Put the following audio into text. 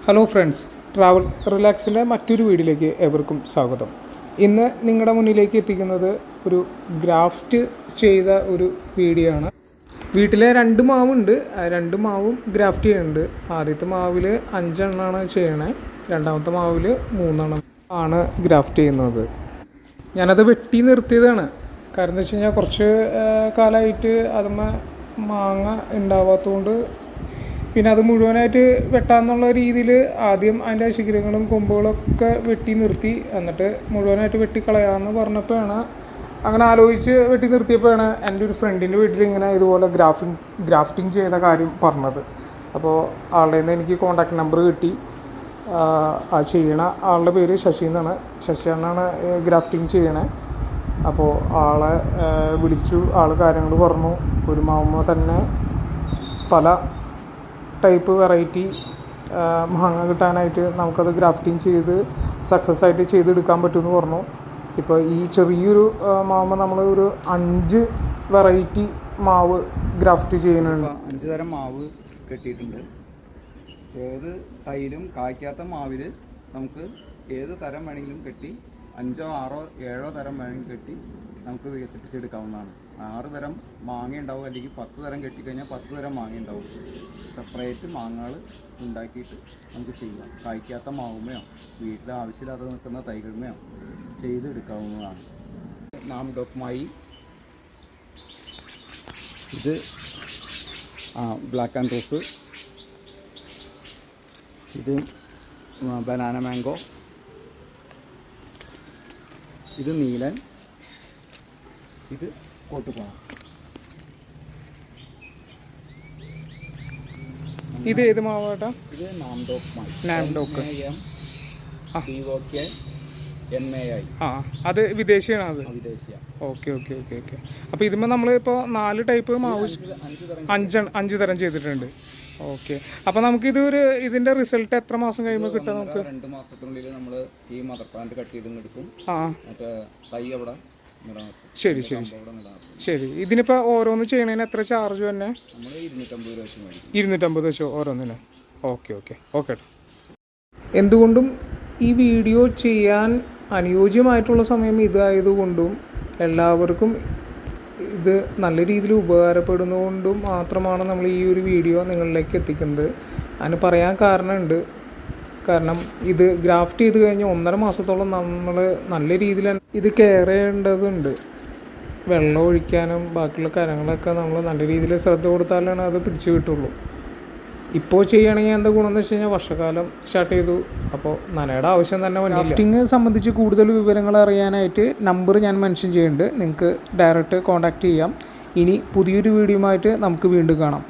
Hello friends, travel റിലാക്സിൻ്റെ മറ്റൊരു വീഡിയോയിലേക്ക് ഏവർക്കും സ്വാഗതം. ഇന്ന് നിങ്ങളുടെ മുന്നിലേക്ക് എത്തിക്കുന്നത് ഒരു ഗ്രാഫ്റ്റ് ചെയ്ത ഒരു വീഡിയോ ആണ്. വീട്ടിലെ 2 മാവുണ്ട്, 2 മാവും ഗ്രാഫ്റ്റ് ചെയ്യുന്നുണ്ട്. ആദ്യത്തെ മാവിൽ 5 എണ്ണമാണ് ചെയ്യണേ, രണ്ടാമത്തെ മാവിൽ 3 എണ്ണം ആണ് ഗ്രാഫ്റ്റ് ചെയ്യുന്നത്. ഞാനത് വെട്ടി നിർത്തിയതാണ്. കാരണം എന്താ വെച്ച് കഴിഞ്ഞാൽ കുറച്ച് കാലമായിട്ട് അതുമ്മ മാങ്ങ ഉണ്ടാവാത്തതുകൊണ്ട് പിന്നെ അത് മുഴുവനായിട്ട് വെട്ടാന്നുള്ള രീതിയിൽ ആദ്യം അതിൻ്റെ ശിഖരങ്ങളും കൊമ്പുകളൊക്കെ വെട്ടി നിർത്തി, എന്നിട്ട് മുഴുവനായിട്ട് വെട്ടിക്കളയാമെന്ന് പറഞ്ഞപ്പോഴാണ്, അങ്ങനെ ആലോചിച്ച് വെട്ടി നിർത്തിയപ്പോഴാണ് എൻ്റെ ഒരു ഫ്രണ്ടിൻ്റെ വീട്ടിൽ ഇങ്ങനെ ഇതുപോലെ ഗ്രാഫ്റ്റിംഗ് ചെയ്ത കാര്യം പറഞ്ഞത്. അപ്പോൾ ആളുടെ നിന്ന് എനിക്ക് കോൺടാക്ട് നമ്പർ കിട്ടി. ആ ചെയ്യണ ആളുടെ പേര് ശശി എന്നാണ്. ശശിയാണ് ഗ്രാഫ്റ്റിംഗ് ചെയ്യണേ. അപ്പോൾ ആളെ വിളിച്ചു, ആൾ കാര്യങ്ങൾ പറഞ്ഞു. ഒരു മാവുമ്മ തന്നെ പല ടൈപ്പ് വെറൈറ്റി മാങ്ങ കിട്ടാനായിട്ട് നമുക്കത് ഗ്രാഫ്റ്റിംഗ് ചെയ്ത് സക്സസ് ആയിട്ട് ചെയ്തെടുക്കാൻ പറ്റുമെന്ന് പറഞ്ഞു. ഇപ്പോൾ ഈ ചെറിയൊരു മാവുമ്മ നമ്മൾ ഒരു 5 വെറൈറ്റി മാവ് ഗ്രാഫ്റ്റ് ചെയ്യുന്നുണ്ട്. 5 തരം മാവ് കെട്ടിയിട്ടുണ്ട്. ഏത് തൈയിലും കായ്ക്കാത്ത മാവിൽ നമുക്ക് ഏത് തരം വേണമെങ്കിലും കെട്ടി 5, 6, 7 തരം വേണമെങ്കിൽ കെട്ടി നമുക്ക് വികസിപ്പിച്ചെടുക്കാവുന്നതാണ്. 6 തരം മാങ്ങ ഉണ്ടാവും, അല്ലെങ്കിൽ 10 തരം കെട്ടിക്കഴിഞ്ഞാൽ 10 തരം മാങ്ങ ഉണ്ടാവും. സെപ്പറേറ്റ് മാങ്ങകൾ ഉണ്ടാക്കിയിട്ട് നമുക്ക് ചെയ്യാം. കായ്ക്കാത്ത മാവുമയോ വീട്ടിൽ ആവശ്യമില്ലാതെ നിൽക്കുന്ന തൈകളുമയോ ചെയ്തെടുക്കാവുന്നതാണ്. നാംഡോക്മായി, ഇത് ബ്ലാക്ക് ആൻഡ് റോസ്, ഇത് ബനാന മാംഗോ, ഇത് നീലൻ, ഇത് കോട്ടുപാറ. ഇത് ഏത് മാവാട്ടാ? ഇത് നാംഡോക്മായി, അത് വിദേശിയാണ്. അത് വിദേശിയാണ്. ഓക്കെ. അപ്പോൾ ഇതിന്മേൽ നമ്മളിപ്പോൾ 4 ടൈപ്പ് മാവ് 5 തരം ചെയ്തിട്ടുണ്ട്. ഓക്കെ. അപ്പോൾ ഇതിൻ്റെ റിസൾട്ട് എത്ര മാസം കഴിയുമ്പോൾ കിട്ടാം? നമുക്ക് 2 മാസത്തിനുള്ളിൽ നമ്മൾ ഈ മദർ പ്ലാന്റ് കട്ട് ചെയ്ത് എടുക്കും. മറ്റേ തൈ അവിടെ ശരി. ഇതിനിപ്പോൾ ഓരോന്ന് ചെയ്യണതിന് എത്ര ചാർജ് തന്നെ? നമ്മൾ 250 രൂപ വെച്ച് മേടിക്കും. 250 വെച്ചോ ഓരോന്നിന്? ഓക്കെ. എന്തുകൊണ്ടും ഈ വീഡിയോ ചെയ്യാൻ അനുയോജ്യമായിട്ടുള്ള സമയം ഇതായതുകൊണ്ടും എല്ലാവർക്കും ഇത് നല്ല രീതിയിൽ ഉപകാരപ്പെടുന്നതുകൊണ്ടും മാത്രമാണ് നമ്മൾ ഈ ഒരു വീഡിയോ നിങ്ങളിലേക്ക് എത്തിക്കുന്നത്. അതിന് പറയാൻ കാരണമുണ്ട്. കാരണം ഇത് ഗ്രാഫ്റ്റ് ചെയ്ത് കഴിഞ്ഞ് 1.5 മാസത്തോളം നമ്മൾ നല്ല രീതിയിൽ ഇത് കെയർ ചെയ്യേണ്ടതുണ്ട്. വെള്ളം ഒഴിക്കാനും ബാക്കിയുള്ള കാര്യങ്ങളൊക്കെ നമ്മൾ നല്ല രീതിയിൽ ശ്രദ്ധ കൊടുത്താലാണ് അത് പിടിച്ചു കിട്ടുള്ളൂ. ഇപ്പോൾ ചെയ്യുകയാണെങ്കിൽ എന്താ ഗുണമെന്ന് വെച്ച് കഴിഞ്ഞാൽ വർഷക്കാലം സ്റ്റാർട്ട് ചെയ്തു, അപ്പോൾ നനയുടെ ആവശ്യം തന്നെ വന്നില്ല. ഗ്രാഫ്റ്റിംഗ് സംബന്ധിച്ച് കൂടുതൽ വിവരങ്ങൾ അറിയാനായിട്ട് നമ്പർ ഞാൻ മെൻഷൻ ചെയ്യുന്നുണ്ട്. നിങ്ങൾക്ക് ഡയറക്റ്റ് കോൺടാക്റ്റ് ചെയ്യാം. ഇനി പുതിയൊരു വീഡിയോയുമായിട്ട് നമുക്ക് വീണ്ടും കാണാം.